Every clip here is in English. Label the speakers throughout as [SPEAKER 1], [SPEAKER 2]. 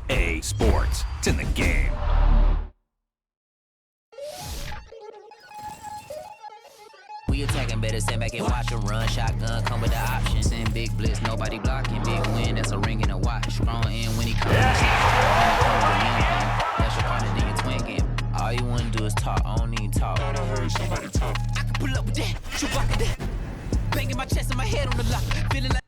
[SPEAKER 1] EA Sports. It's in the game.
[SPEAKER 2] We attacking, better stand back and watch a run. Shotgun come with the option. Send big blitz, nobody blocking. Big win, that's a ring and a watch. Strong in when he comes. That's your partner, then your twin game. All you wanna do is talk, I don't need talk. I can pull up with that, shoot back at that. Banging my chest and my head on the lock. Feeling like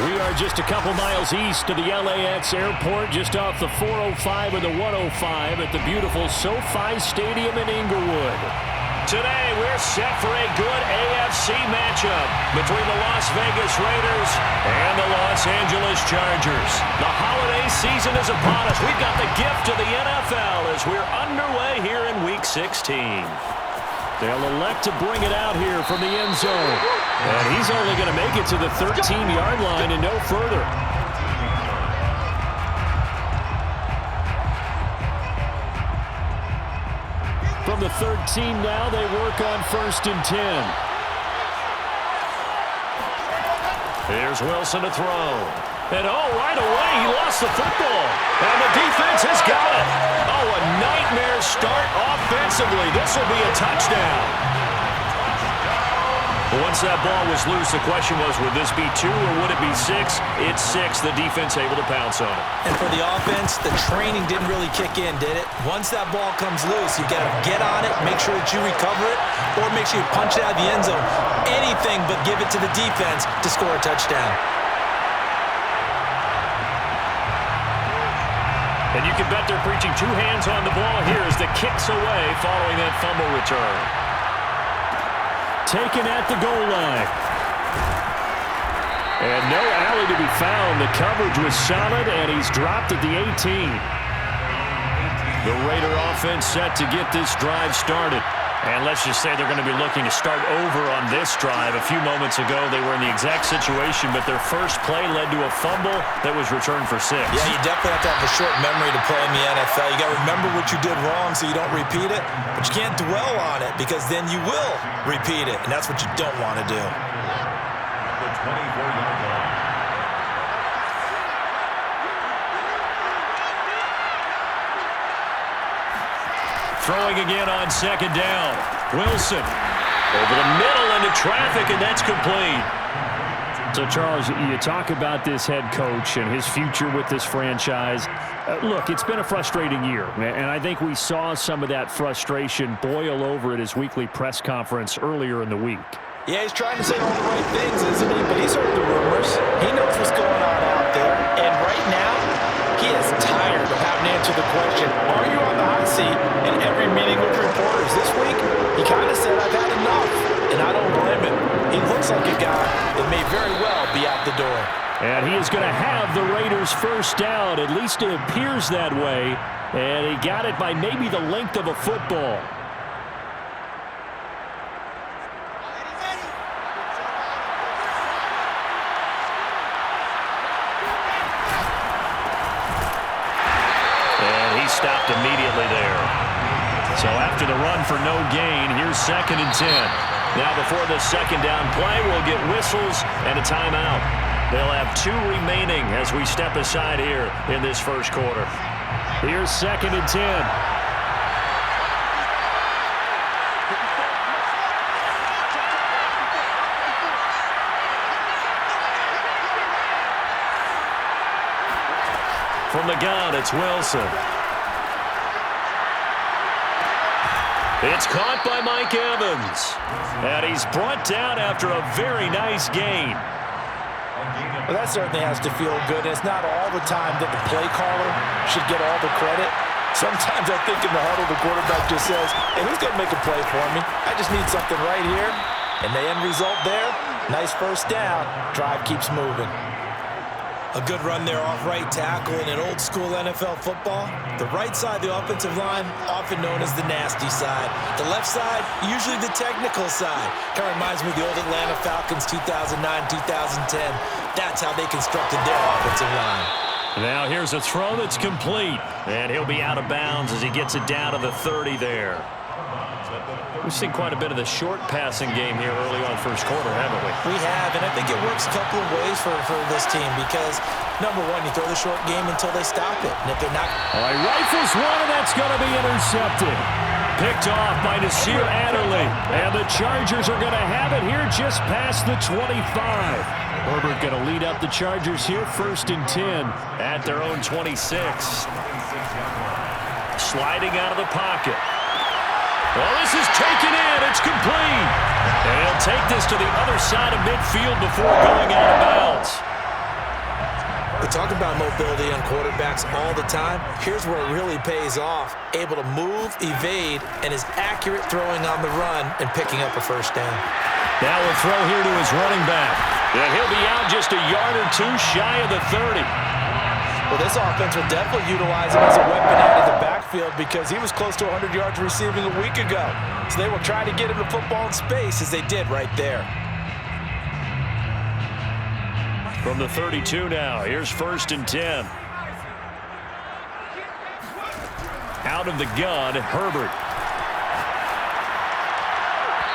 [SPEAKER 3] we are just a couple miles east of the LAX airport, just off the 405 and the 105 at the beautiful SoFi Stadium in Inglewood. Today, we're set for a good AFC matchup between the Las Vegas Raiders and the Los Angeles Chargers. The holiday season is upon us. We've got the gift of the NFL as we're underway here in Week 16. They'll elect to bring it out here from the end zone. And he's only going to make it to the 13-yard line and no further. From the 13 now, they work on 1st and 10. Here's Wilson to throw. And right away, he lost the football. And the defense has got it. A nightmare start offensively. This will be a touchdown. Once that ball was loose, the question was, would this be 2 or would it be 6? It's 6. The defense able to pounce on it.
[SPEAKER 4] And for the offense, the training didn't really kick in, did it? Once that ball comes loose, you got to get on it, make sure that you recover it, or make sure you punch it out of the end zone. Anything but give it to the defense to score a touchdown.
[SPEAKER 3] And you can bet they're preaching 2 hands on the ball here as the kick's away following that fumble return. Taken at the goal line. And no alley to be found. The coverage was solid, and he's dropped at the 18. The Raider offense set to get this drive started. And let's just say they're going to be looking to start over on this drive. A few moments ago, they were in the exact situation, but their first play led to a fumble that was returned for 6.
[SPEAKER 4] Yeah, you definitely have to have a short memory to play in the NFL. You got to remember what you did wrong so you don't repeat it, but you can't dwell on it because then you will repeat it, and that's what you don't want to do.
[SPEAKER 1] The 24-yard line.
[SPEAKER 3] Throwing again on second down. Wilson over the middle into traffic, and that's complete.
[SPEAKER 5] So, Charles, you talk about this head coach and his future with this franchise. Look, it's been a frustrating year, and I think we saw some of that frustration boil over at his weekly press conference earlier in the week.
[SPEAKER 4] Yeah, he's trying to say all the right things, isn't he? But he's heard the rumors. He knows what's going on out there. And right now, he is tired of having to answer the question, are you on the hot seat? In every meeting with reporters this week, he kind of said, I've had enough. And I don't blame him. He looks like a guy that may very well be out the door.
[SPEAKER 5] And he is going to have the Raiders first down. At least it appears that way. And he got it by maybe the length of a football.
[SPEAKER 3] Stopped immediately there. So after the run for no gain, here's 2nd and 10. Now before the second down play, we'll get whistles and a timeout. They'll have 2 remaining as we step aside here in this first quarter.
[SPEAKER 5] Here's 2nd and 10.
[SPEAKER 3] From the gun, it's Wilson. It's caught by Mike Evans. And he's brought down after a very nice gain.
[SPEAKER 4] Well, that certainly has to feel good. And it's not all the time that the play caller should get all the credit. Sometimes I think in the huddle, the quarterback just says, hey, who's going to make a play for me? I just need something right here. And the end result there, nice first down. Drive keeps moving. A good run there off right tackle in an old-school NFL football. The right side of the offensive line, often known as the nasty side. The left side, usually the technical side. Kind of reminds me of the old Atlanta Falcons 2009-2010. That's how they constructed their offensive line.
[SPEAKER 3] Now here's a throw that's complete. And he'll be out of bounds as he gets it down to the 30 there. We've seen quite a bit of the short passing game here early on first quarter, haven't we?
[SPEAKER 4] We have, and I think it works a couple of ways for this team because, number one, you throw the short game until they stop it. And if they're not...
[SPEAKER 5] All right, rifles one, and that's going to be intercepted.
[SPEAKER 3] Picked off by Nasir Adderley. And the Chargers are going to have it here just past the 25.
[SPEAKER 5] Herbert going to lead up the Chargers here, 1st and 10.
[SPEAKER 3] At their own 26. Sliding out of the pocket. Well, this is taken in. It's complete. And he'll take this to the other side of midfield before going out of bounds.
[SPEAKER 4] We talk about mobility on quarterbacks all the time. Here's where it really pays off. Able to move, evade, and is accurate throwing on the run and picking up a first down.
[SPEAKER 3] Now we'll throw here to his running back. And he'll be out just a yard or 2 shy of the 30.
[SPEAKER 4] Well, this offense will definitely utilize him as a weapon out of the backfield because he was close to 100 yards receiving a week ago. So they will try to get him the football in space as they did right there.
[SPEAKER 3] From the 32 now, here's 1st and 10. Out of the gun, Herbert.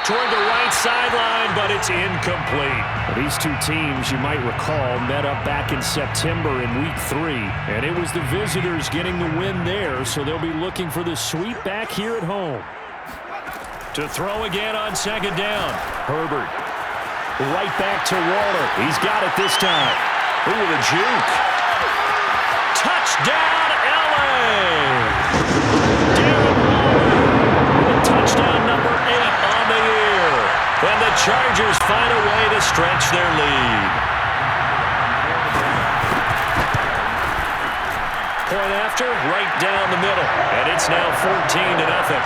[SPEAKER 3] Toward the right sideline, but it's incomplete.
[SPEAKER 5] Well, these two teams, you might recall, met up back in September in Week 3. And it was the visitors getting the win there, so they'll be looking for the sweep back here at home.
[SPEAKER 3] To throw again on second down.
[SPEAKER 5] Herbert. Right back to Waller. He's got it this time.
[SPEAKER 3] Ooh, the juke. Touchdown, L.A. Darren Waller with touchdown number 8 on the year. And the Chargers find a way to stretch their lead. Point after, right down the middle. And it's now 14-0.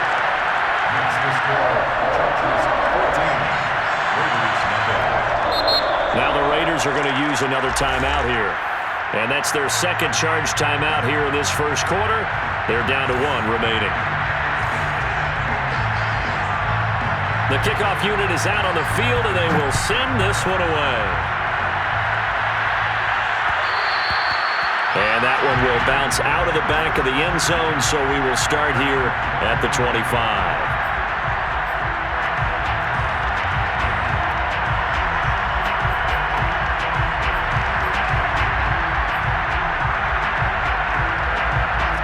[SPEAKER 3] Now the Raiders are going to use another timeout here. And that's their second charge timeout here in this first quarter. They're down to 1 remaining. The kickoff unit is out on the field, and they will send this one away. And that one will bounce out of the back of the end zone, so we will start here at the 25.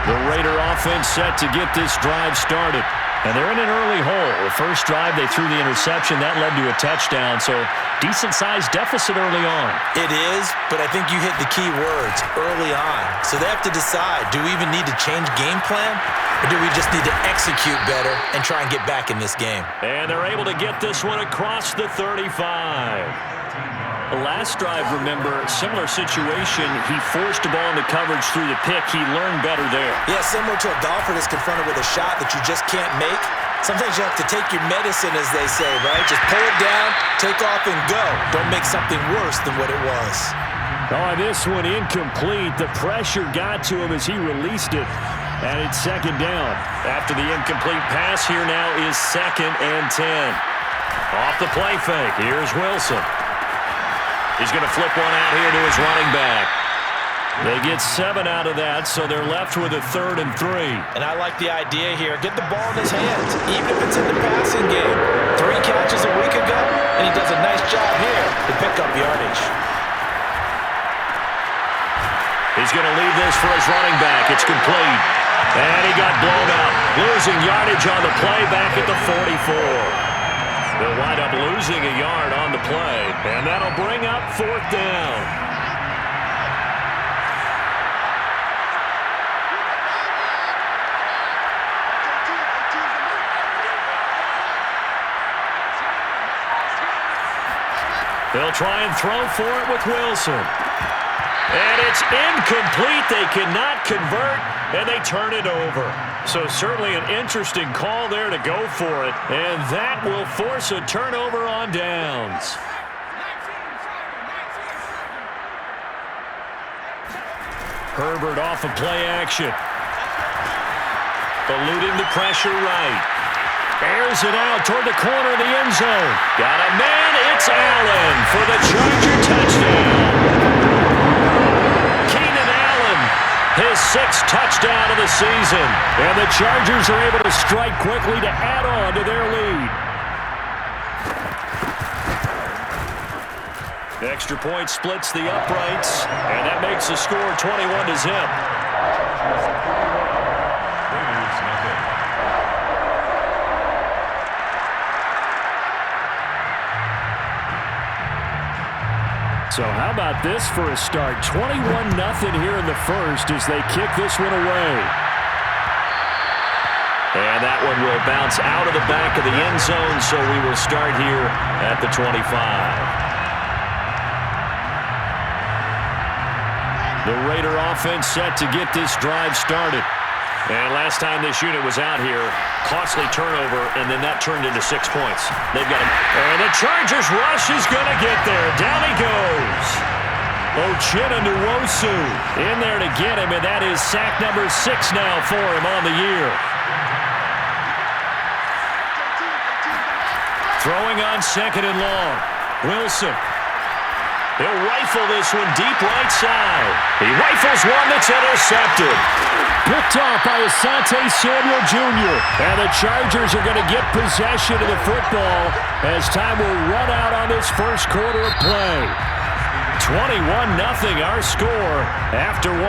[SPEAKER 3] The Raider offense set to get this drive started. And they're in an early hole. The first drive, they threw the interception. That led to a touchdown, so decent-sized deficit early on.
[SPEAKER 4] It is, but I think you hit the key words, early on. So they have to decide, do we even need to change game plan, or do we just need to execute better and try and get back in this game?
[SPEAKER 3] And they're able to get this one across the 35. The last drive, remember, similar situation. He forced the ball into coverage through the pick. He learned better there.
[SPEAKER 4] Yeah, similar to a golfer that's confronted with a shot that you just can't make. Sometimes you have to take your medicine, as they say, right? Just pull it down, take off, and go. Don't make something worse than what it was.
[SPEAKER 5] Oh, this one incomplete. The pressure got to him as he released it. And it's second down.
[SPEAKER 3] After the incomplete pass, here now is 2nd and 10. Off the play fake. Here's Wilson. He's going to flip one out here to his running back. They get 7 out of that, so they're left with a 3rd and 3.
[SPEAKER 4] And I like the idea here. Get the ball in his hands, even if it's in the passing game. 3 catches a week ago, and he does a nice job here to pick up yardage.
[SPEAKER 3] He's going to leave this for his running back. It's complete. And he got blown up. Losing yardage on the play back at the 44. They'll wind up losing a yard on the play, and that'll bring up 4th down. They'll try and throw for it with Wilson. And it's incomplete. They cannot convert, and they turn it over. So certainly an interesting call there to go for it, and that will force a turnover on downs. Herbert off of play action. Eluding the pressure right. Airs it out toward the corner of the end zone. Got a man. It's Allen for the Charger touchdown. His 6th touchdown of the season. And the Chargers are able to strike quickly to add on to their lead. The extra point splits the uprights, and that makes the score 21-0.
[SPEAKER 5] So how about this for a start? 21-0 here in the first as they kick this one away.
[SPEAKER 3] And that one will bounce out of the back of the end zone, so we will start here at the 25. The Raider offense set to get this drive started. And last time this unit was out here, costly turnover, and then that turned into 6 points. They've got him. And the Chargers rush is going to get there. Down he goes. Uchenna Nwosu in there to get him, and that is sack number 6 now for him on the year. Throwing on 2nd and long. Wilson. He'll rifle this one deep right side. He rifles one that's intercepted.
[SPEAKER 5] Picked off by Asante Samuel Jr. And the Chargers are going to get possession of the football as time will run out on this first quarter of play. 21-0 our score after 1.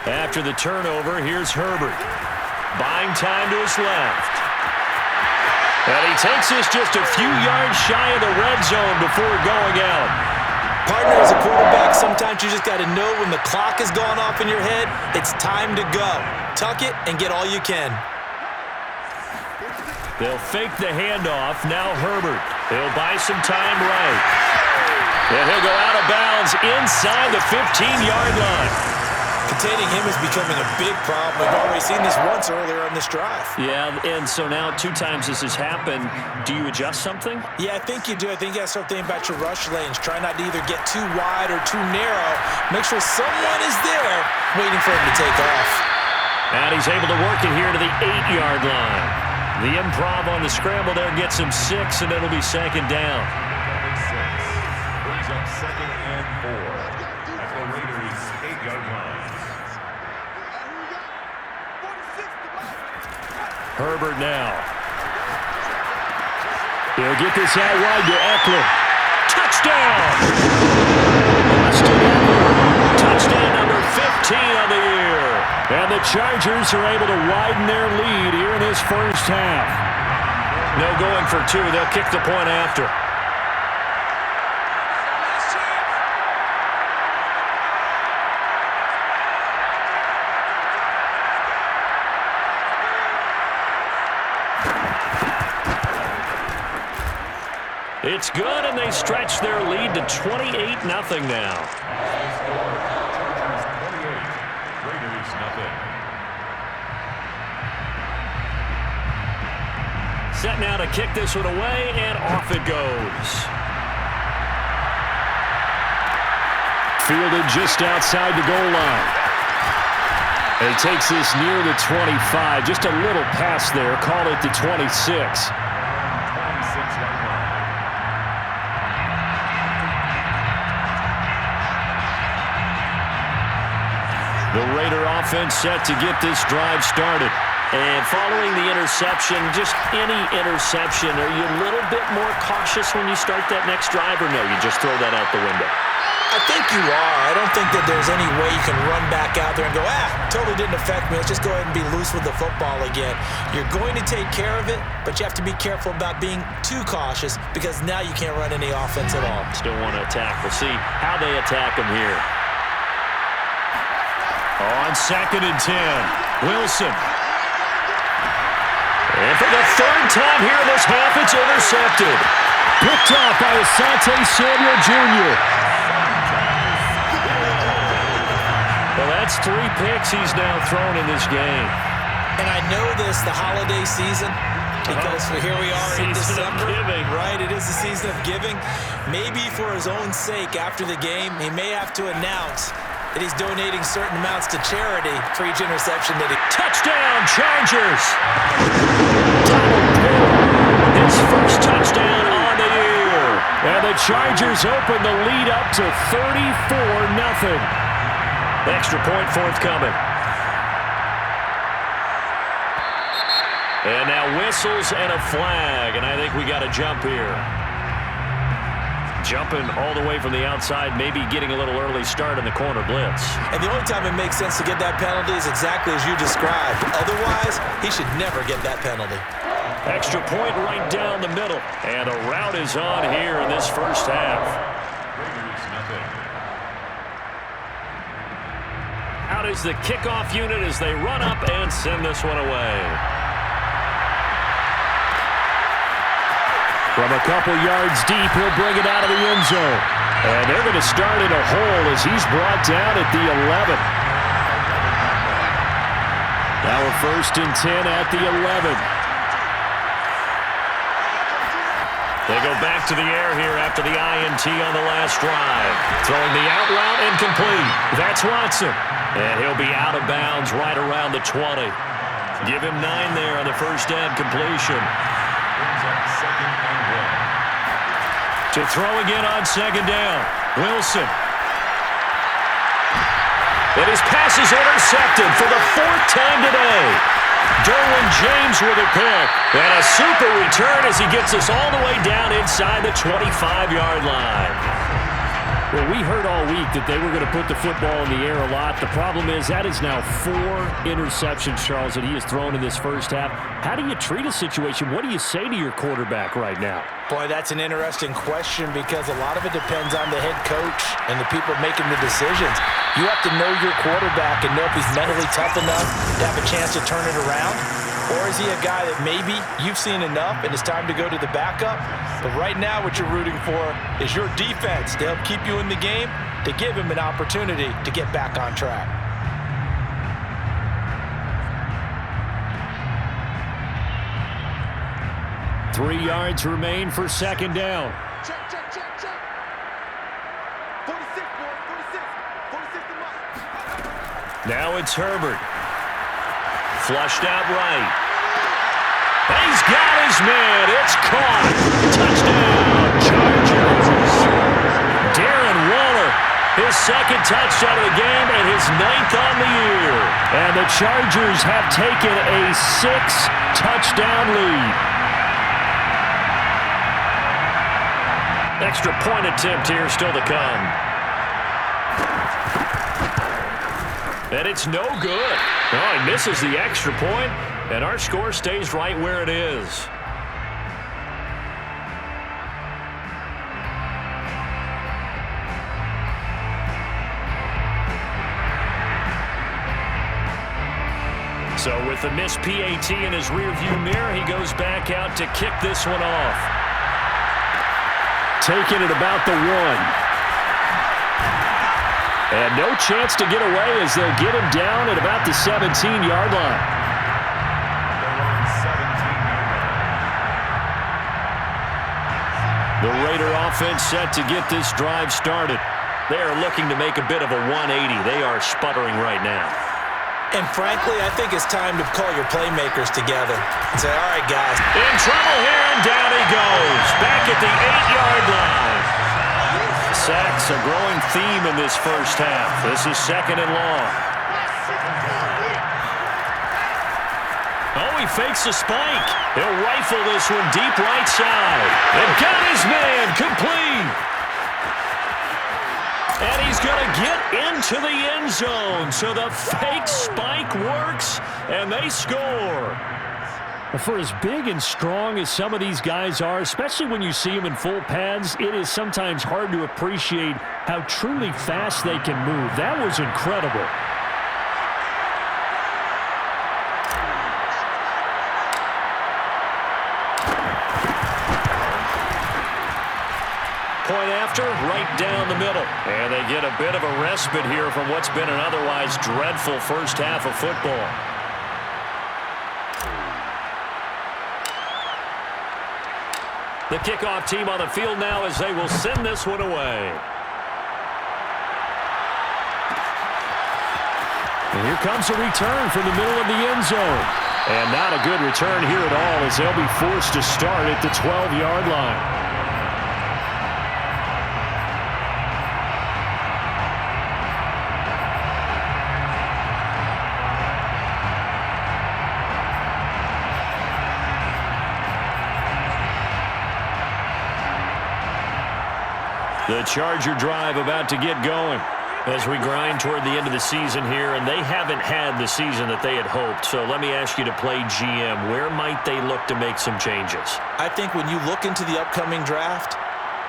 [SPEAKER 3] After the turnover, here's Herbert. Buying time to his left. And he takes this just a few yards shy of the red zone before going out.
[SPEAKER 4] Partner, as a quarterback, sometimes you just got to know when the clock is going off in your head, it's time to go. Tuck it and get all you can.
[SPEAKER 3] They'll fake the handoff. Now Herbert. He'll buy some time right. And he'll go out of bounds inside the 15-yard line.
[SPEAKER 4] Containing him is becoming a big problem. We've already seen this once earlier on this drive.
[SPEAKER 5] Yeah, and so now 2 times this has happened. Do you adjust something?
[SPEAKER 4] Yeah, I think you do. I think you got to start thinking about your rush lanes. Try not to either get too wide or too narrow. Make sure someone is there waiting for him to take off.
[SPEAKER 3] And he's able to work it here to the 8-yard line. The improv on the scramble there gets him 6, and it'll be second down.
[SPEAKER 1] Brings up 2nd and 4 at the Raiders' 8-yard line.
[SPEAKER 3] Herbert now.
[SPEAKER 5] He'll get this out wide to Eckler.
[SPEAKER 3] Touchdown! Austin Eckler. Touchdown number 15 on the year.
[SPEAKER 5] And the Chargers are able to widen their lead here in this first half.
[SPEAKER 3] No going for 2. They'll kick the point after. It's good, and they stretch their lead to 28-0 now.
[SPEAKER 1] Chargers 28, Raiders nothing.
[SPEAKER 3] Set now to kick this one away, and off it goes.
[SPEAKER 5] Fielded just outside the goal line. He takes this near the 25. Just a little pass there. Call it the 26.
[SPEAKER 3] The Raider offense set to get this drive started. And following the interception, just any interception, are you a little bit more cautious when you start that next drive, or no, you just throw that out the window?
[SPEAKER 4] I think you are. I don't think that there's any way you can run back out there and go, totally didn't affect me. Let's just go ahead and be loose with the football again. You're going to take care of it, but you have to be careful about being too cautious because now you can't run any offense at all.
[SPEAKER 3] Still want to attack. We'll see how they attack him here. On 2nd and 10, Wilson. And for the 3rd time here in this half, it's intercepted.
[SPEAKER 5] Picked off by Asante Samuel Jr.
[SPEAKER 3] Well, that's 3 picks he's now thrown in this game.
[SPEAKER 4] And I know this, the holiday season, because here we are in December. Right, it is the season of giving. Maybe for his own sake, after the game, he may have to announce that he's donating certain amounts to charity for each interception that he...
[SPEAKER 3] Touchdown, Chargers! His first touchdown on the year.
[SPEAKER 5] And the Chargers open the lead up to 34-0.
[SPEAKER 3] Extra point forthcoming. And now whistles and a flag, and I think we got a jump here. Jumping all the way from the outside, maybe getting a little early start in the corner blitz.
[SPEAKER 4] And the only time it makes sense to get that penalty is exactly as you described. Otherwise, he should never get that penalty.
[SPEAKER 3] Extra point right down the middle. And a rout is on here in this first half.
[SPEAKER 1] Raiders nothing.
[SPEAKER 3] Out is the kickoff unit as they run up and send this one away.
[SPEAKER 5] From a couple yards deep, he'll bring it out of the end zone. And they're going to start in a hole as he's brought down at the 11. Now a 1st and 10 at the 11.
[SPEAKER 3] They go back to the air here after the INT on the last drive. Throwing the out route incomplete. That's Watson. And he'll be out of bounds right around the 20. Give him 9 there on the first down completion.
[SPEAKER 1] Brings up 2nd and 1.
[SPEAKER 3] To throw again on 2nd down. Wilson. And his pass is intercepted for the 4th time today. Derwin James with a pick. And a super return as he gets us all the way down inside the 25-yard line.
[SPEAKER 5] Well, we heard all week that they were going to put the football in the air a lot. The problem is that is now 4 interceptions, Charles, that he has thrown in this first half. How do you treat a situation? What do you say to your quarterback right now?
[SPEAKER 4] Boy, that's an interesting question because a lot of it depends on the head coach and the people making the decisions. You have to know your quarterback and know if he's mentally tough enough to have a chance to turn it around. Or is he a guy that maybe you've seen enough and it's time to go to the backup? But right now what you're rooting for is your defense to help keep you in the game, to give him an opportunity to get back on track.
[SPEAKER 3] 3 yards remain for second down.
[SPEAKER 6] Check. 46, boys, 46. 46 to Mike.
[SPEAKER 3] Now it's Herbert. Flushed out right. He's got his man. It's caught. Touchdown, Chargers. Darren Waller, his second touchdown of the game and his 9th on the year. And the Chargers have taken a 6-touchdown lead. Extra point attempt here still to come. And it's no good. Oh, he misses the extra point, and our score stays right where it is. So with the missed PAT in his rearview mirror, he goes back out to kick this one off. Taking it about the 1. And no chance to get away as they'll get him down at about the 17-yard line. The Raider offense set to get this drive started. They are looking to make a bit of a 180. They are sputtering right now.
[SPEAKER 4] And frankly, I think it's time to call your playmakers together and say, all right, guys.
[SPEAKER 3] In trouble here, and down he goes. Back at the 8-yard line. Sacks a growing theme in this first half. This is second and long. Oh, he fakes a spike. He'll rifle this one deep right side. And got his man complete. And he's going to get into the end zone. So the fake spike works, and they score. For as big and strong as some of these guys are, especially when you see them in full pads, it is sometimes hard to appreciate how truly fast they can move. That was incredible. Point after, right down the middle. And they get a bit of a respite here from what's been an otherwise dreadful first half of football. The kickoff team on the field now as they will send this one away. And here comes a return from the middle of the end zone. And not a good return here at all as they'll be forced to start at the 12-yard line. The Charger drive about to get going as we grind toward the end of the season here, and they haven't had the season that they had hoped. So let me ask you to play GM. Where might they look to make some changes?
[SPEAKER 4] I think when you look into the upcoming draft,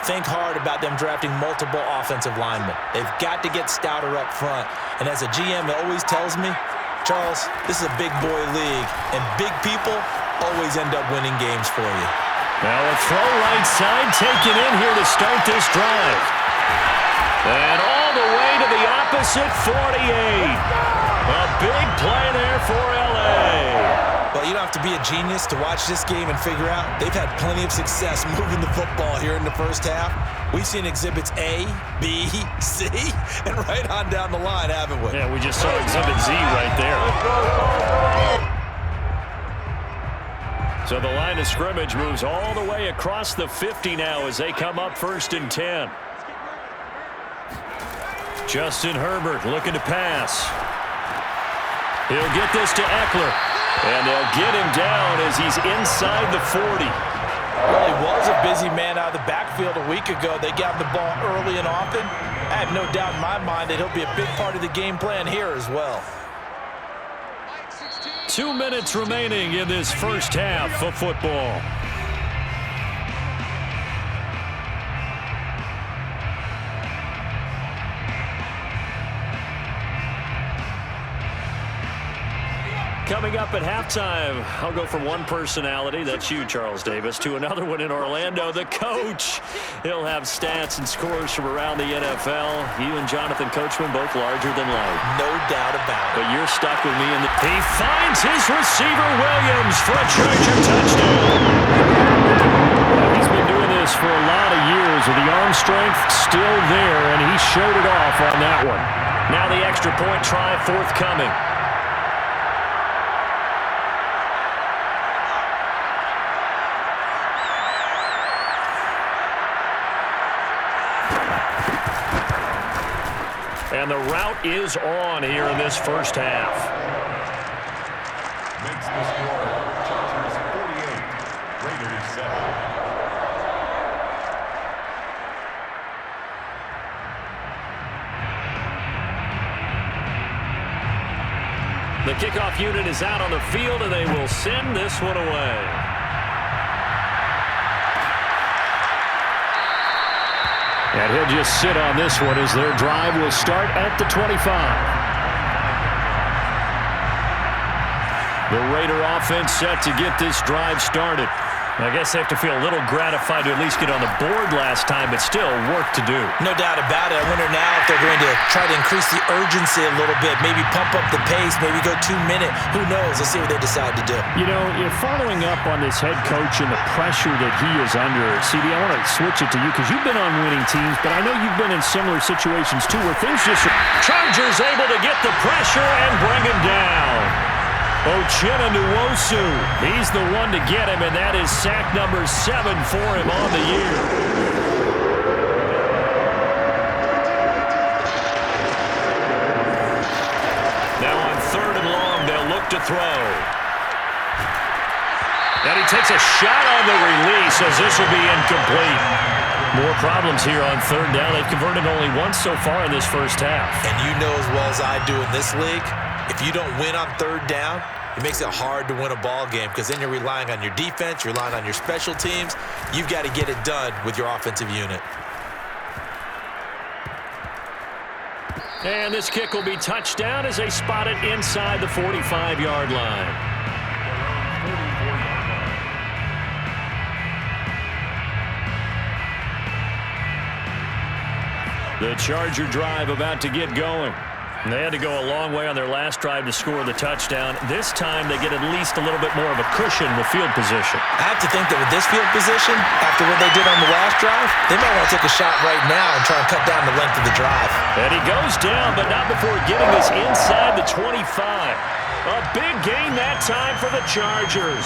[SPEAKER 4] think hard about them drafting multiple offensive linemen. They've got to get stouter up front. And as a GM, it always tells me, Charles, this is a big boy league, and big people always end up winning games for you.
[SPEAKER 3] Now a throw right side taken in here to start this drive. And all the way to the opposite 48. A big play there for L.A.
[SPEAKER 4] Well, you don't have to be a genius to watch this game and figure out they've had plenty of success moving the football here in the first half. We've seen exhibits A, B, C, and right on down the line, haven't we?
[SPEAKER 3] Yeah, we just saw exhibit Z right there. So the line of scrimmage moves all the way across the 50 now as they come up 1st and 10. Justin Herbert looking to pass. He'll get this to Eckler. And they'll get him down as he's inside the 40.
[SPEAKER 4] Well, he was a busy man out of the backfield a week ago. They got the ball early and often. I have no doubt in my mind that he'll be a big part of the game plan here as well.
[SPEAKER 3] 2 minutes remaining in this first half of football. Coming up at halftime, I'll go from one personality, that's you, Charles Davis, to another one in Orlando, the coach. He'll have stats and scores from around the NFL. You and Jonathan Coachman both larger than life.
[SPEAKER 4] No doubt about it.
[SPEAKER 3] But you're stuck with me. He finds his receiver, Williams, for a Charger touchdown.
[SPEAKER 5] strength still there, and he showed it off on that one.
[SPEAKER 3] Now the extra point try forthcoming. And the route is on here in this first half.
[SPEAKER 1] Makes the score Chargers 48, Raiders 7.
[SPEAKER 3] The kickoff unit is out on the field, and they will send this one away.
[SPEAKER 5] And he'll just sit on this one as their drive will start at the 25. The Raider offense set to get this drive started.
[SPEAKER 3] I guess they have to feel a little gratified to at least get on the board last time, but still work to do.
[SPEAKER 4] No doubt about it. I wonder now if they're going to try to increase the urgency a little bit, maybe pump up the pace, maybe go 2 minute. Who knows? Let's see what they decide to do.
[SPEAKER 5] You know, if following up on this head coach and the pressure that he is under, CD, I want to switch it to you because you've been on winning teams, but I know you've been in similar situations too where things just...
[SPEAKER 3] Chargers able to get the pressure and bring him down. Uchenna Nwosu, he's the one to get him, and that is sack number 7 for him on the year. Now on 3rd and long, they'll look to throw. And he takes a shot on the release as this will be incomplete. More problems here on 3rd down. They've converted only once so far in this first half.
[SPEAKER 4] And you know as well as I do in this league, if you don't win on 3rd down, it makes it hard to win a ball game because then you're relying on your defense, you're relying on your special teams. You've got to get it done with your offensive unit.
[SPEAKER 3] And this kick will be touched down as they spot it inside the 45-yard line. The Charger drive about to get going. They had to go a long way on their last drive to score the touchdown. This time they get at least a little bit more of a cushion with field position.
[SPEAKER 4] I have to think that with this field position, after what they did on the last drive, they might want to take a shot right now and try and cut down the length of the drive.
[SPEAKER 3] And he goes down, but not before getting this inside the 25. A big gain that time for the Chargers.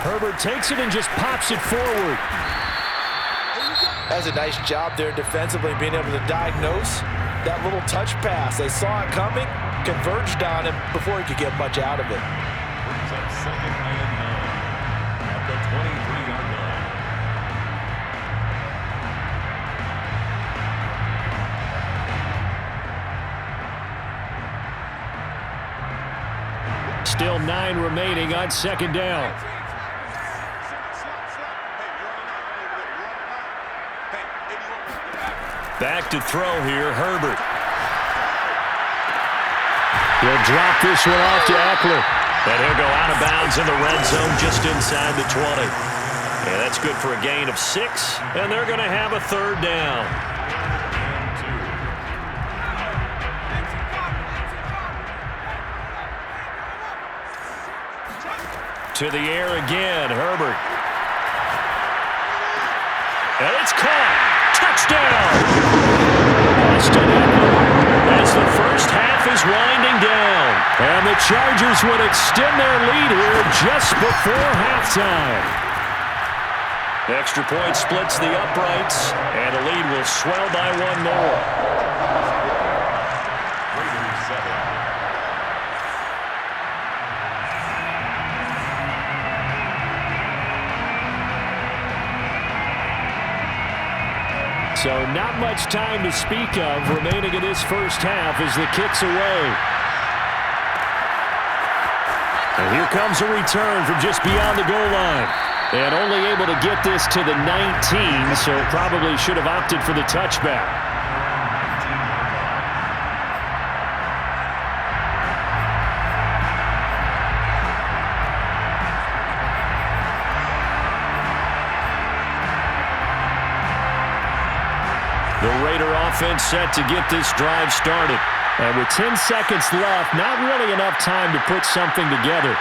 [SPEAKER 5] Herbert takes it and just pops it forward.
[SPEAKER 4] That was a nice job there defensively, being able to diagnose that little touch pass. They saw it coming, converged on him before he could get much out of it.
[SPEAKER 1] Brings up 2nd and 9 at the 23-yard line.
[SPEAKER 5] Still 9 remaining on 2nd down.
[SPEAKER 3] Back to throw here, Herbert.
[SPEAKER 5] He'll drop this one off to Eckler.
[SPEAKER 3] And he'll go out of bounds in the red zone just inside the 20. And that's good for a gain of 6, and they're going to have a 3rd down. To the air again, Herbert. And it's caught. Touchdown! Austin Eckler as the first half is winding down.
[SPEAKER 5] And the Chargers would extend their lead here just before halftime.
[SPEAKER 3] Extra point splits the uprights, and the lead will swell by 1 more.
[SPEAKER 1] Raiders 7.
[SPEAKER 5] So not much time to speak of remaining in this first half as the kick's away. And here comes a return from just beyond the goal line. And only able to get this to the 19, so probably should have opted for the touchback.
[SPEAKER 3] The Raider offense set to get this drive started.
[SPEAKER 5] And with 10 seconds left, not really enough time to put something together.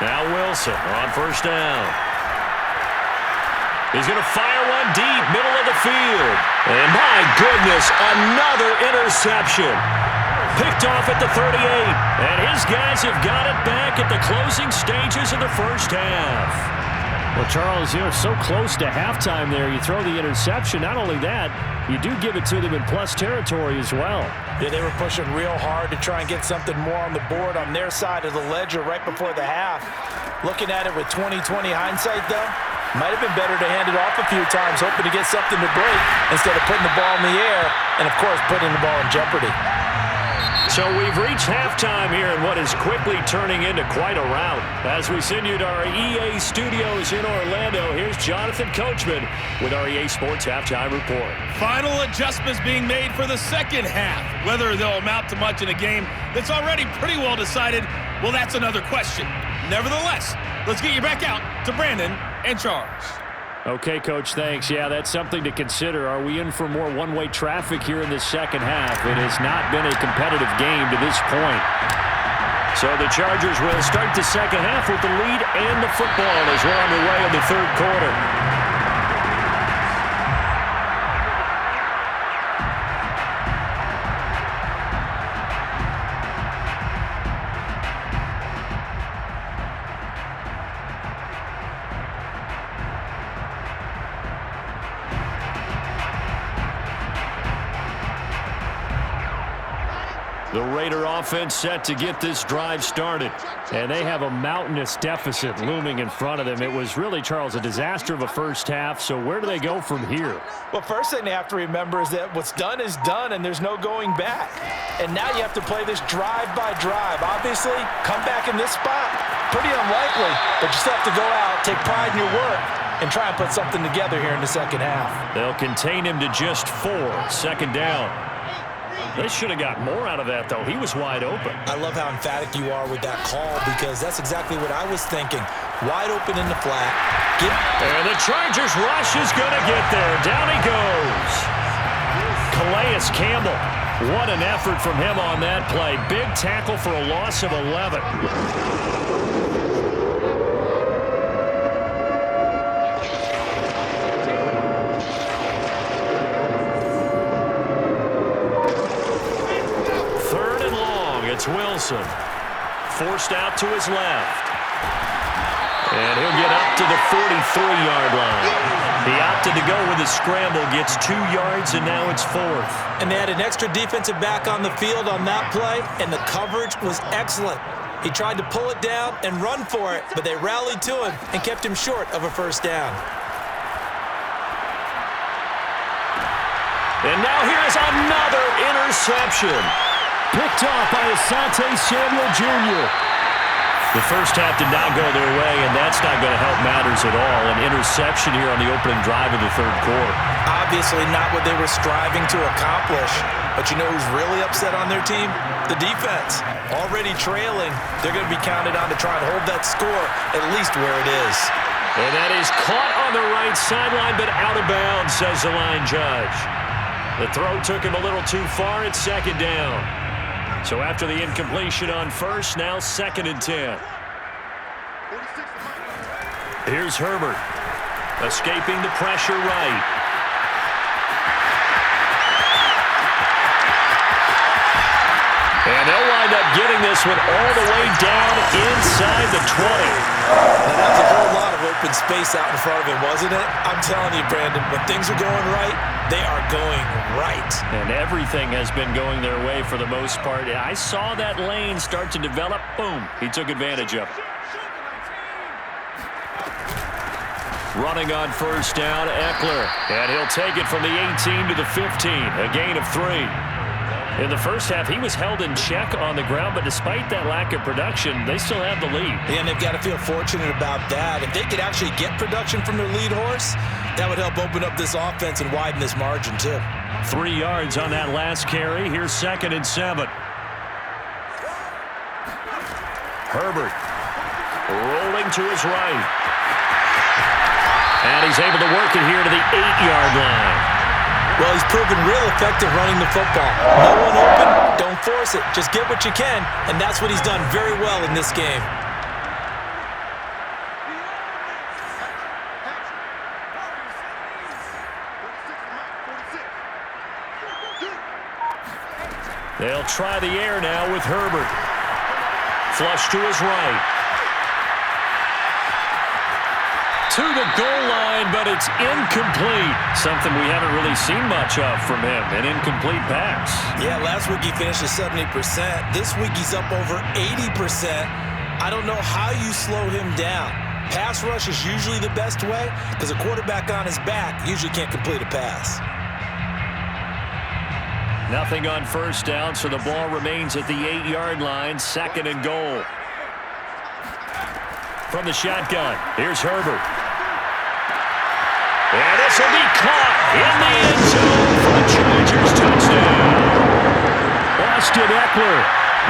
[SPEAKER 3] Now Wilson on first down. He's going to fire one deep, middle of the field. And my goodness, another interception. Picked off at the 38. And his guys have got it back at the closing stages of the first half.
[SPEAKER 5] Well, Charles, you're so close to halftime there. You throw the interception. Not only that, you do give it to them in plus territory as well.
[SPEAKER 4] Yeah, they were pushing real hard to try and get something more on the board on their side of the ledger right before the half. Looking at it with 20/20 hindsight, though, might have been better to hand it off a few times, hoping to get something to break instead of putting the ball in the air and, of course, putting the ball in jeopardy.
[SPEAKER 3] So we've reached halftime here in what is quickly turning into quite a rout. As we send you to our EA studios in Orlando, here's Jonathan Coachman with our EA Sports Halftime Report.
[SPEAKER 7] Final adjustments being made for the second half. Whether they'll amount to much in a game that's already pretty well decided, well, that's another question. Nevertheless, let's get you back out to Brandon and Charles.
[SPEAKER 5] Okay, Coach, thanks. Yeah, that's something to consider. Are we in for more one-way traffic here in the second half? It has not been a competitive game to this point.
[SPEAKER 3] So the Chargers will start the second half with the lead and the football as we're on the way in the third quarter. The Raider offense set to get this drive started.
[SPEAKER 5] And they have a mountainous deficit looming in front of them. It was really, Charles, a disaster of a first half. So where do they go from here?
[SPEAKER 4] Well, first thing they have to remember is that what's done is done, and there's no going back. And now you have to play this drive by drive. Obviously, come back in this spot, pretty unlikely, but you still have to go out, take pride in your work, and try and put something together here in the second half.
[SPEAKER 3] They'll contain him to just 4. Second down. They should have got more out of that, though. He was wide open.
[SPEAKER 4] I love how emphatic you are with that call because that's exactly what I was thinking. Wide open in the flat.
[SPEAKER 3] And the Chargers rush is going to get there. Down he goes. Calais Campbell. What an effort from him on that play. Big tackle for a loss of 11. It's Wilson. Forced out to his left. And he'll get up to the 43-yard line. He opted to go with a scramble, gets 2 yards, and now it's 4th.
[SPEAKER 4] And they had an extra defensive back on the field on that play, and the coverage was excellent. He tried to pull it down and run for it, but they rallied to him and kept him short of a first down.
[SPEAKER 3] And now here's another interception.
[SPEAKER 5] Picked off by Asante Samuel Jr.
[SPEAKER 3] The first half did not go their way, and that's not going to help matters at all. An interception here on the opening drive of the third quarter.
[SPEAKER 4] Obviously not what they were striving to accomplish. But you know who's really upset on their team? The defense. Already trailing, they're going to be counted on to try and hold that score at least where it is.
[SPEAKER 3] And that is caught on the right sideline, but out of bounds, says the line judge. The throw took him a little too far. It's second down. So after the incompletion on first, now 2nd and 10. Here's Herbert, escaping the pressure right. And they'll wind up getting this one all the way down inside the 20.
[SPEAKER 4] Now, that was a whole lot of open space out in front of him, wasn't it? I'm telling you, Brandon, when things are going right, they are going right.
[SPEAKER 3] And everything has been going their way for the most part. I saw that lane start to develop. Boom. He took advantage of it. Running on first down, Eckler. And he'll take it from the 18 to the 15. A gain of 3. In the first half, he was held in check on the ground, but despite that lack of production, they still have the lead.
[SPEAKER 4] And they've got to feel fortunate about that. If they could actually get production from their lead horse, that would help open up this offense and widen this margin, too.
[SPEAKER 3] 3 yards on that last carry. Here's 2nd and 7. Herbert rolling to his right. And he's able to work it here to the 8-yard line.
[SPEAKER 4] Well, he's proven real effective running the football. No one open, don't force it. Just get what you can, and that's what he's done very well in this game.
[SPEAKER 3] They'll try the air now with Herbert. Flush to his right. To the goal line, but it's incomplete. Something we haven't really seen much of from him, an incomplete pass.
[SPEAKER 4] Yeah, last week he finished at 70%. This week he's up over 80%. I don't know how you slow him down. Pass rush is usually the best way because a quarterback on his back usually can't complete a pass.
[SPEAKER 3] Nothing on first down, so the ball remains at the 8-yard line, 2nd and goal. From the shotgun, here's Herbert. And this will be caught in the end zone for the Chargers touchdown. Austin Eckler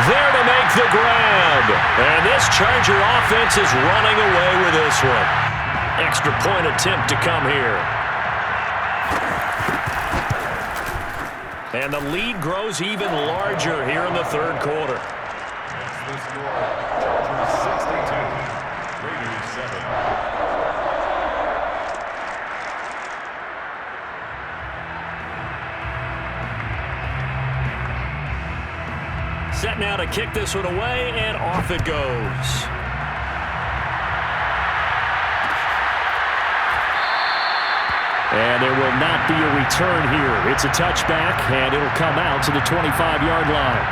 [SPEAKER 3] there to make the grab. And this Charger offense is running away with this one. Extra point attempt to come here. And the lead grows even larger here in the third quarter.
[SPEAKER 1] That's the score. Chargers 62, Raiders 7.
[SPEAKER 3] Set now to kick this one away, and off it goes. And there will not be a return here. It's a touchback, and it'll come out to the 25-yard line.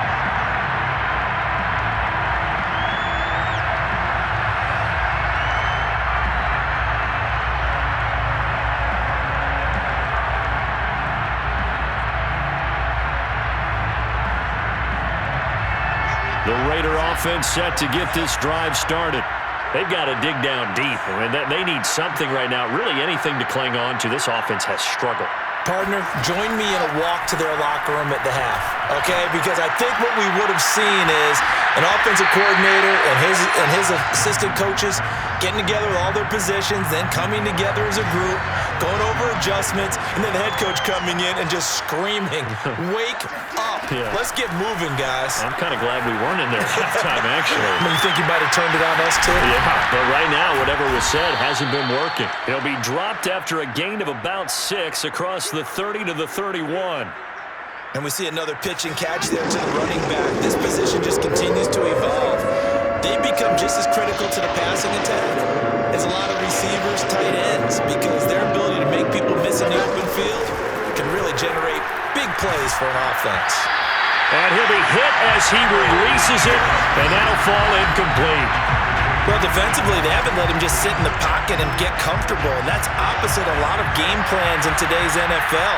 [SPEAKER 3] The Raider offense set to get this drive started. They've got to dig down deep. I mean, they need something right now, really anything to cling on to. This offense has struggled.
[SPEAKER 4] Partner, join me in a walk to their locker room at the half, okay? Because I think what we would have seen is an offensive coordinator and his assistant coaches getting together with all their positions, then coming together as a group, going over adjustments, and then the head coach coming in and just screaming, wake up.
[SPEAKER 3] Yeah.
[SPEAKER 4] Let's get moving, guys.
[SPEAKER 3] I'm kind of glad we weren't in there at halftime, actually.
[SPEAKER 4] You think you might have turned it on us, too?
[SPEAKER 3] Yeah, but right now, whatever was said hasn't been working. He'll be dropped after a gain of about 6 across the 30 to the 31.
[SPEAKER 4] And we see another pitch and catch there to the running back. This position just continues to evolve. They become just as critical to the passing attack as a lot of receivers, tight ends, because their ability to make people miss in the open field can really generate big plays for an offense.
[SPEAKER 3] And he'll be hit as he releases it, and that'll fall incomplete.
[SPEAKER 4] Well, defensively, they haven't let him just sit in the pocket and get comfortable, and that's opposite a lot of game plans in today's NFL.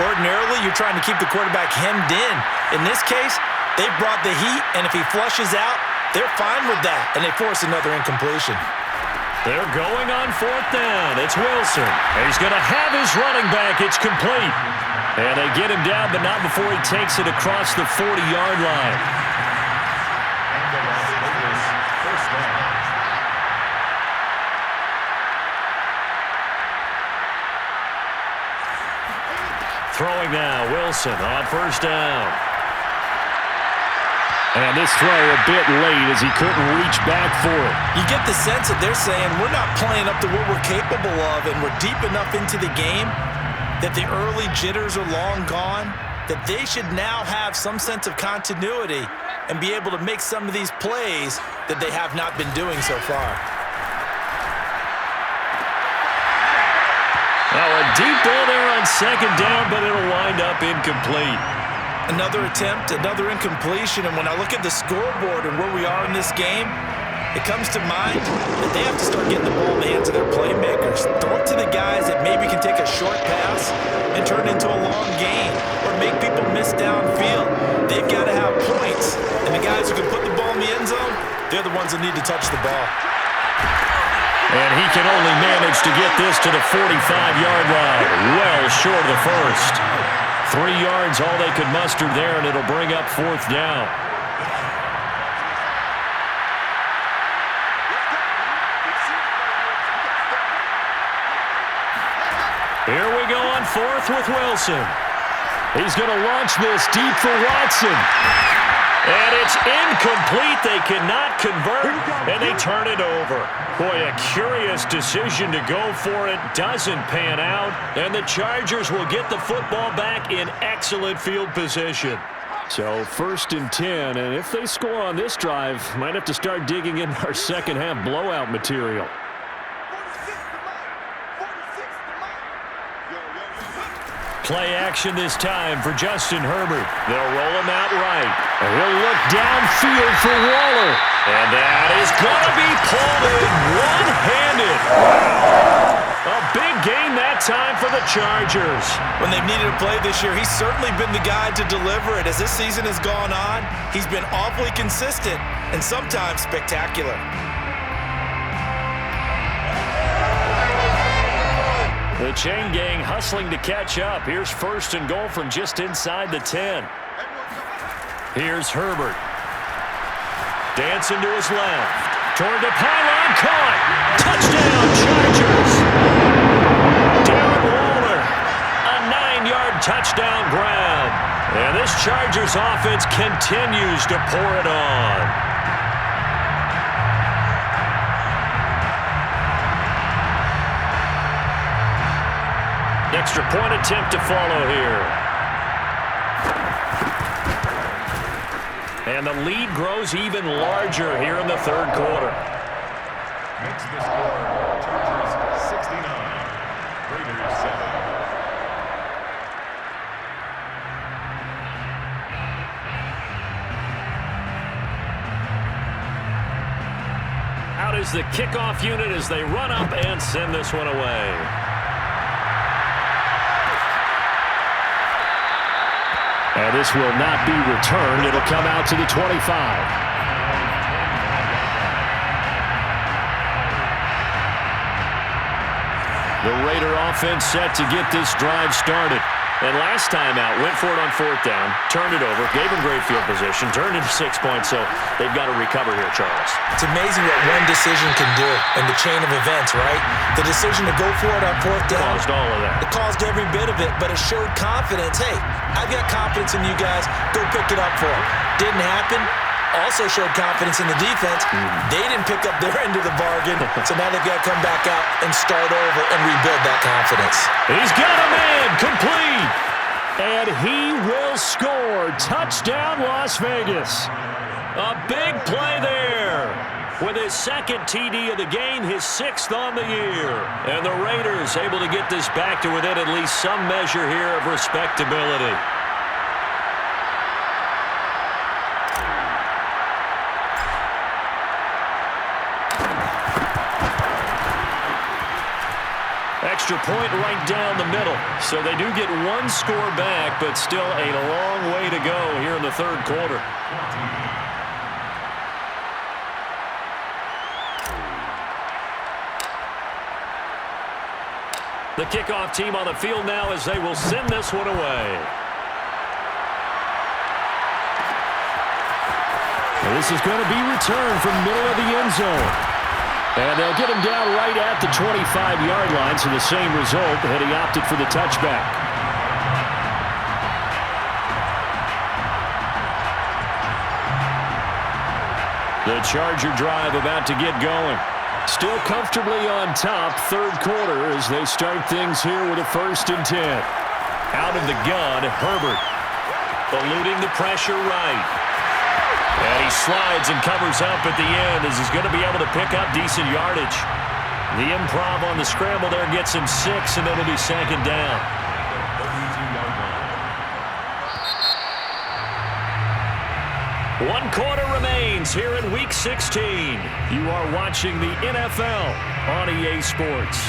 [SPEAKER 4] Ordinarily, you're trying to keep the quarterback hemmed in. In this case, they brought the heat, and if he flushes out, they're fine with that, and they force another incompletion.
[SPEAKER 3] They're going on 4th down. It's Wilson. He's going to have his running back. It's complete. And they get him down, but not before he takes it across the 40-yard line.
[SPEAKER 1] And the Las Vegas first down.
[SPEAKER 3] Throwing now, Wilson on 1st down. And this throw a bit late as he couldn't reach back for it.
[SPEAKER 4] You get the sense that they're saying we're not playing up to what we're capable of, and we're deep enough into the game that the early jitters are long gone, that they should now have some sense of continuity and be able to make some of these plays that they have not been doing so far.
[SPEAKER 3] Now a deep ball there on 2nd down, but it'll wind up incomplete.
[SPEAKER 4] Another attempt, another incompletion, and when I look at the scoreboard and where we are in this game, it comes to mind that they have to start getting the ball in the hands of their playmakers. Throw it to the guys that maybe can take a short pass and turn it into a long gain or make people miss downfield. They've got to have points, and the guys who can put the ball in the end zone, they're the ones that need to touch the ball.
[SPEAKER 3] And he can only manage to get this to the 45-yard line, well short of the first. 3 yards, all they could muster there, and it'll bring up 4th down. Here we go on 4th with Wilson. He's going to launch this deep for Watson. And it's incomplete. They cannot convert, and they turn it over. Boy, a curious decision to go for it. Doesn't pan out, and the Chargers will get the football back in excellent field position. So 1st and 10, and if they score on this drive, might have to start digging in our second half blowout material.
[SPEAKER 6] 46 to Mike. 46 to Mike.
[SPEAKER 3] Play action this time for Justin Herbert. They'll roll him out right. And he'll look downfield for Waller. And that is going to be pulled in one-handed. A big game that time for the Chargers.
[SPEAKER 4] When they've needed a play this year, he's certainly been the guy to deliver it. As this season has gone on, he's been awfully consistent and sometimes spectacular.
[SPEAKER 3] The chain gang hustling to catch up. Here's 1st and goal from just inside the 10. Here's Herbert. Dancing to his left. Toward the pylon, caught. Touchdown, Chargers. Darren Waller, a 9-yard touchdown grab. And this Chargers offense continues to pour it on. Extra point attempt to follow here. And the lead grows even larger here in the 3rd quarter.
[SPEAKER 1] Makes the score Chargers 69, Raiders 7.
[SPEAKER 3] Out is the kickoff unit as they run up and send this one away. And this will not be returned. It'll come out to the 25. The Raider offense set to get this drive started. And last time out, went for it on 4th down, turned it over, gave him great field position, turned it to 6 points, so they've got to recover here, Charles.
[SPEAKER 4] It's amazing what one decision can do in the chain of events, right? The decision to go for it on 4th down.
[SPEAKER 3] Caused all of that.
[SPEAKER 4] It caused every bit of it, but it showed confidence. Hey, I've got confidence in you guys. Go pick it up for them. Didn't happen. Also showed confidence in the defense. They didn't pick up their end of the bargain, so now they've got to come back out and start over and rebuild that confidence.
[SPEAKER 3] He's got a man, complete. And he will score. Touchdown, Las Vegas. A big play there. With his 2nd TD of the game, his 6th on the year. And the Raiders able to get this back to within at least some measure here of respectability. Extra point right down the middle. So they do get one score back, but still a long way to go here in the 3rd quarter. The kickoff team on the field now as they will send this one away. And this is going to be returned from middle of the end zone. And they'll get him down right at the 25-yard line, so the same result, had he opted for the touchback. The Charger drive about to get going. Still comfortably on top, 3rd quarter, as they start things here with a 1st and 10. Out of the gun, Herbert. Eluding the pressure right. And he slides and covers up at the end as he's going to be able to pick up decent yardage. The improv on the scramble there gets him 6, and it'll be 2nd down. 1 quarter remains here in Week 16. You are watching the NFL on EA Sports.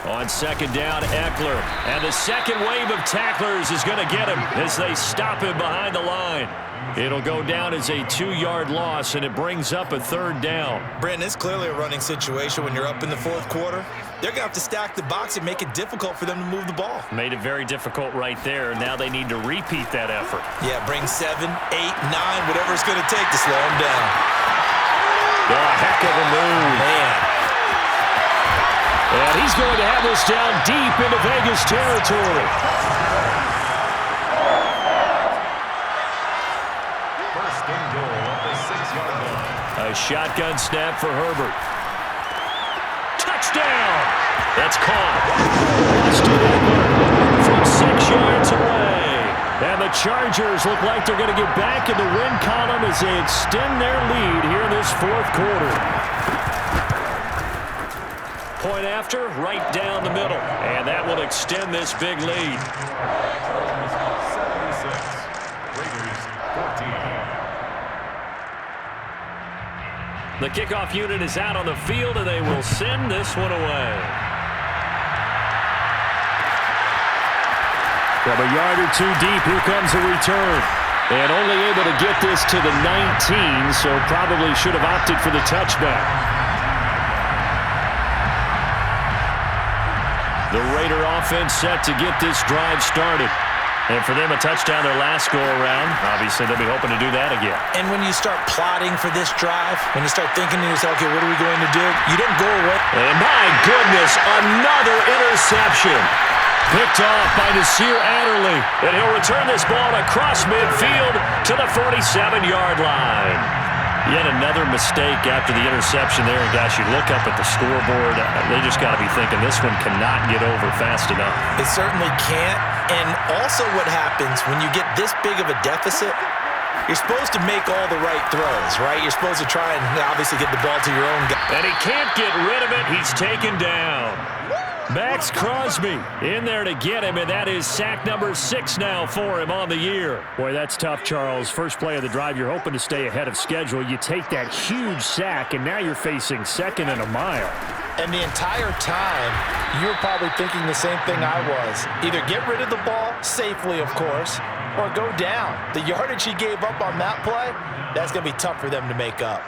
[SPEAKER 3] On 2nd down, Eckler. And the second wave of tacklers is going to get him as they stop him behind the line. It'll go down as a 2-yard loss, and it brings up a 3rd down.
[SPEAKER 4] Brandon, it's clearly a running situation when you're up in the 4th quarter. They're going to have to stack the box and make it difficult for them to move the ball.
[SPEAKER 3] Made it very difficult right there. Now they need to repeat that effort.
[SPEAKER 4] Yeah, bring 7, 8, 9, whatever it's going to take to slow them down.
[SPEAKER 3] Oh, a heck of a move.
[SPEAKER 4] Man.
[SPEAKER 3] And he's going to have this down deep into Vegas territory.
[SPEAKER 1] 1st and 6-yard line.
[SPEAKER 3] A shotgun snap for Herbert. Touchdown! That's caught. Austin Eckler from 6 yards away. And the Chargers look like they're going to get back in the win column as they extend their lead here in this fourth quarter. Point after, right down the middle. And that will extend this big lead.
[SPEAKER 1] Chargers 76. Raiders 14.
[SPEAKER 3] The kickoff unit is out on the field, and they will send this one away. From a yard or two deep, here comes a return. And only able to get this to the 19, so probably should have opted for the touchback. The Raider offense set to get this drive started. And for them, a touchdown their last go-around. Obviously, they'll be hoping to do that again.
[SPEAKER 4] And when you start plotting for this drive, when you start thinking to yourself, okay, what are we going to do? You don't go away.
[SPEAKER 3] And my goodness, another interception. Picked off by Nasir Adderley. And he'll return this ball across midfield to the 47-yard line. Yet another mistake after the interception there. And gosh, you look up at the scoreboard, they just got to be thinking this one cannot get over fast enough.
[SPEAKER 4] It certainly can't. And also what happens when you get this big of a deficit, you're supposed to make all the right throws, right? You're supposed to try and obviously get the ball to your own guy.
[SPEAKER 3] And he can't get rid of it. He's taken down. Max Crosby in there to get him, and that is sack number 6 now for him on the year. Boy, that's tough, Charles. First play of the drive, you're hoping to stay ahead of schedule. You take that huge sack, and now you're facing second and a mile.
[SPEAKER 8] And the entire time, you were probably thinking the same thing I was. Either get rid of the ball, safely of course, or go down. The yardage he gave up on that play, that's going to be tough for them to make up.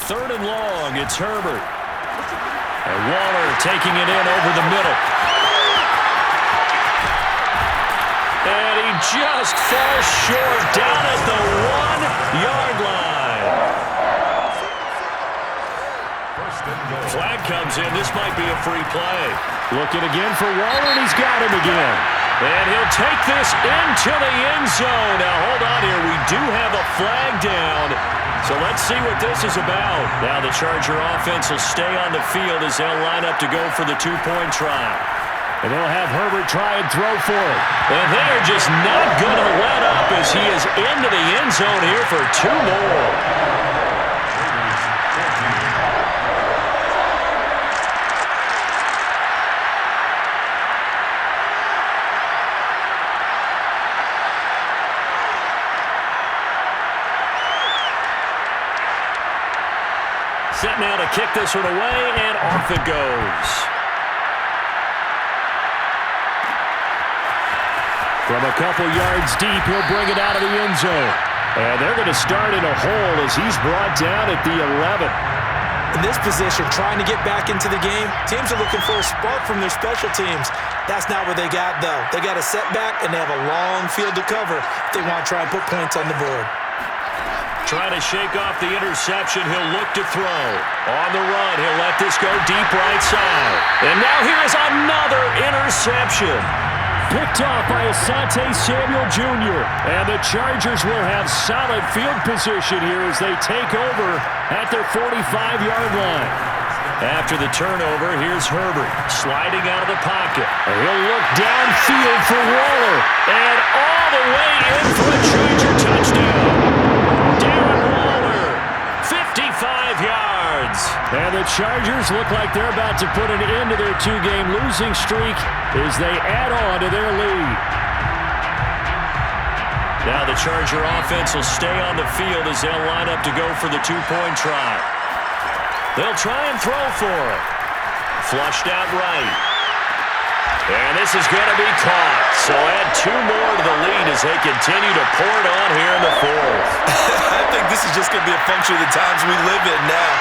[SPEAKER 3] Third and long, it's Herbert. And Waller taking it in over the middle. And he just falls short down at the 1-yard line. Flag comes in. This might be a free play. Looking again for Waller, and he's got him again. And he'll take this into the end zone. Now, hold on here. We do have a flag down. So let's see what this is about. Now the Charger offense will stay on the field as they'll line up to go for the two-point try. And they'll have Herbert try and throw for it. And they're just not going to let up as he is into the end zone here for 2 more. Set now to kick this one away, and off it goes. From a couple yards deep, he'll bring it out of the end zone. And they're going to start in a hole as he's brought down at the 11.
[SPEAKER 4] In this position, trying to get back into the game, teams are looking for a spark from their special teams. That's not what they got, though. They got a setback, and they have a long field to cover if they want to try and put points on the board.
[SPEAKER 3] Trying to shake off the interception. He'll look to throw. On the run, he'll let this go deep right side. And now here is another interception. Picked off by Asante Samuel Jr. And the Chargers will have solid field position here as they take over at their 45-yard line. After the turnover, here's Herbert sliding out of the pocket. And he'll look downfield for Waller. And all the way in for a Charger touchdown. 55 yards. And the Chargers look like they're about to put an end to their 2-game losing streak as they add on to their lead. Now the Charger offense will stay on the field as they'll line up to go for the 2-point try. They'll try and throw for it. Flushed out right. And this is going to be caught. So add 2 more to the lead as they continue to pour it on here in the fourth.
[SPEAKER 4] I think this is just going to be a function of the times we live in now.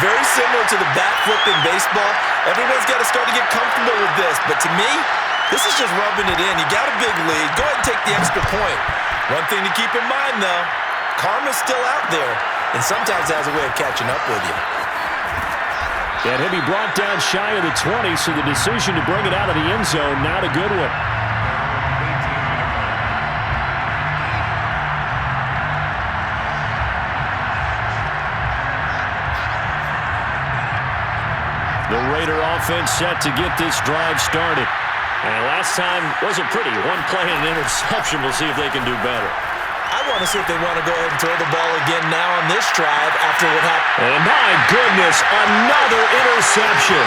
[SPEAKER 4] Very similar to the bat flip in baseball. Everyone's got to start to get comfortable with this. But to me, this is just rubbing it in. You got a big lead. Go ahead and take the extra point. One thing to keep in mind, though, karma's still out there. And sometimes it has a way of catching up with you.
[SPEAKER 3] And he'll be brought down shy of the 20, so the decision to bring it out of the end zone, not a good one. The Raider offense set to get this drive started. And last time wasn't pretty. One play and an interception. We'll see if they can do better.
[SPEAKER 4] I want to see if they want to go ahead and throw the ball again now on this drive after what happened.
[SPEAKER 3] And my goodness, another interception.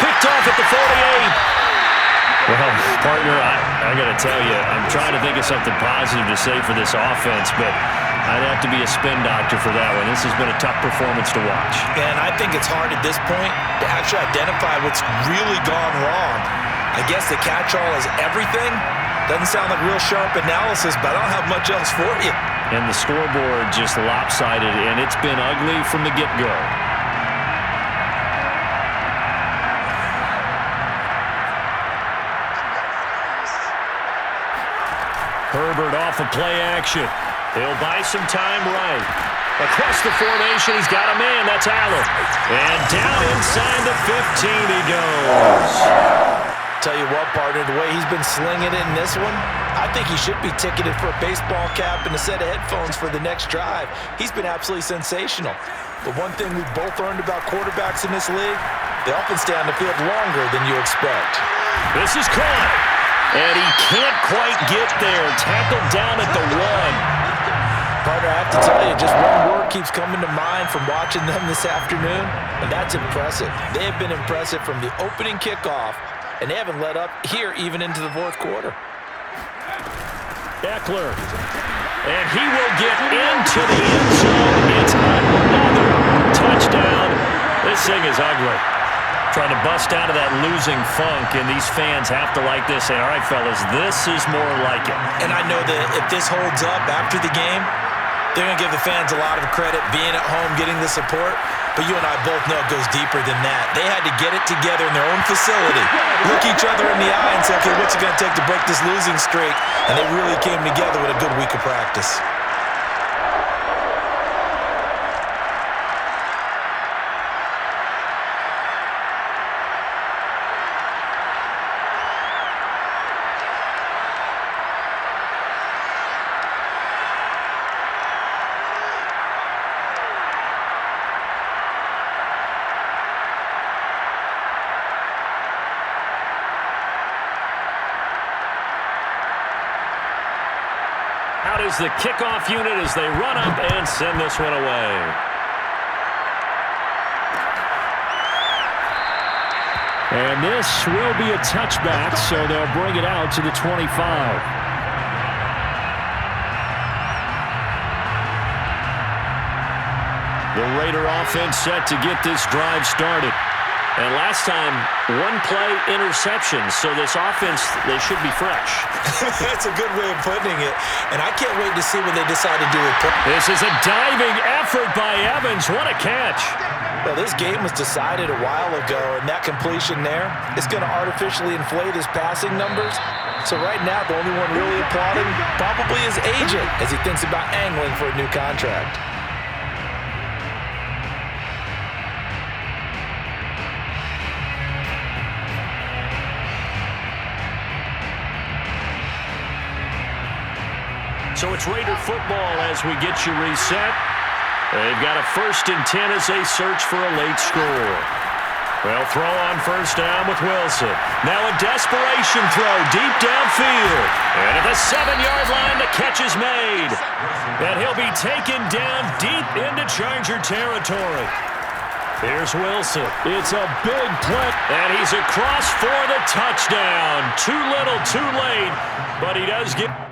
[SPEAKER 3] Picked off at the 48. Well, partner, I got to tell you, I'm trying to think of something positive to say for this offense, but I'd have to be a spin doctor for that one. This has been a tough performance to watch.
[SPEAKER 4] And I think it's hard at this point to actually identify what's really gone wrong. I guess the catch-all is everything. Doesn't sound like real sharp analysis, but I don't have much else for you.
[SPEAKER 3] And the scoreboard just lopsided, and it's been ugly from the get-go. Herbert off of play action. He'll buy some time right. Across the formation, he's got a man. That's Allen. And down inside the 15 he goes.
[SPEAKER 4] Tell you what, partner, the way he's been slinging it in this one, I think he should be ticketed for a baseball cap and a set of headphones for the next drive. He's been absolutely sensational. But one thing we've both learned about quarterbacks in this league, they often stay on the field longer than you expect.
[SPEAKER 3] This is caught. And he can't quite get there. Tackled down at the 1.
[SPEAKER 4] Partner, I have to tell you, just one word keeps coming to mind from watching them this afternoon, and that's impressive. They have been impressive from the opening kickoff, and they haven't let up here even into the fourth quarter.
[SPEAKER 3] Eckler. And he will get into the end zone. It's another touchdown. This thing is ugly. Trying to bust out of that losing funk, and these fans have to like this. Say, all right, fellas, this is more like it.
[SPEAKER 4] And I know that if this holds up after the game, they're going to give the fans a lot of credit being at home, getting the support. But you and I both know it goes deeper than that. They had to get it together in their own facility, look each other in the eye and say, okay, what's it going to take to break this losing streak? And they really came together with a good week of practice.
[SPEAKER 3] Out is the kickoff unit as they run up and send this one away. And this will be a touchback, so they'll bring it out to the 25. The Raider offense set to get this drive started. And last time, one-play interception, so this offense, they should be fresh.
[SPEAKER 4] That's a good way of putting it, and I can't wait to see what they decide to do with it.
[SPEAKER 3] This is a diving effort by Evans. What a catch.
[SPEAKER 4] Well, this game was decided a while ago, and that completion there is going to artificially inflate his passing numbers. So right now, the only one really applauding probably his agent as he thinks about angling for a new contract.
[SPEAKER 3] So it's Raider football as we get you reset. They've got a 1st and 10 as they search for a late score. Well, throw on first down with Wilson. Now a desperation throw deep downfield. And at the 7-yard line, the catch is made. And he'll be taken down deep into Charger territory. Here's Wilson. It's a big play. And he's across for the touchdown. Too little, too late. But he does get...